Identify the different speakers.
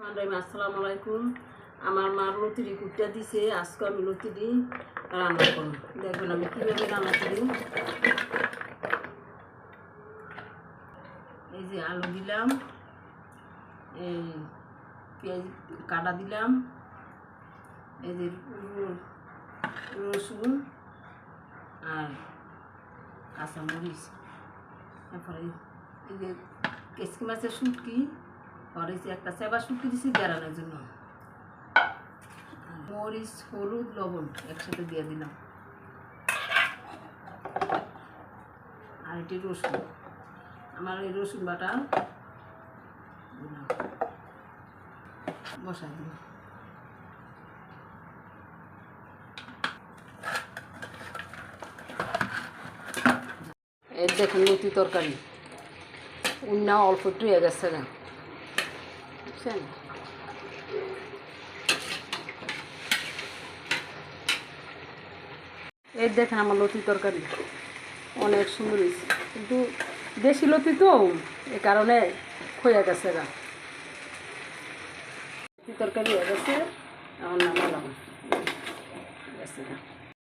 Speaker 1: আসসালামু আলাইকুম। আমার মা লতিরি কুটটা দিছে, আজকে আমি লতিরি রান্না করব। দেখবেন আমি কীভাবে রান্না করি। এই যে আলু দিলাম, এই পেঁয়াজ কাটা দিলাম, এই যে রসুন আর কাঁচামরিচ, তারপরে এই যে কেসকি মাছের শুটকি, আর এই যে একটা চেবা শুটকি দিছি বেড়ানোর জন্য, মরিচ হলুদ লবণ একসাথে দিয়ে দিলাম, আর এটি রসুন, আমার এই রসুন বাটা দিলাম, বসাই দিলাম। এই দেখুন লতি তরকারি উন্না অল্প একটু হয়ে গেছে না, বুঝছেন? এই দেখেন আমার লতি তরকারি অনেক সুন্দর হয়েছে, কিন্তু দেশি লতি তো এই কারণে হয়ে গেছে না। লতি তরকারি হয়ে গেছে, এখন নামালাম গেছে না।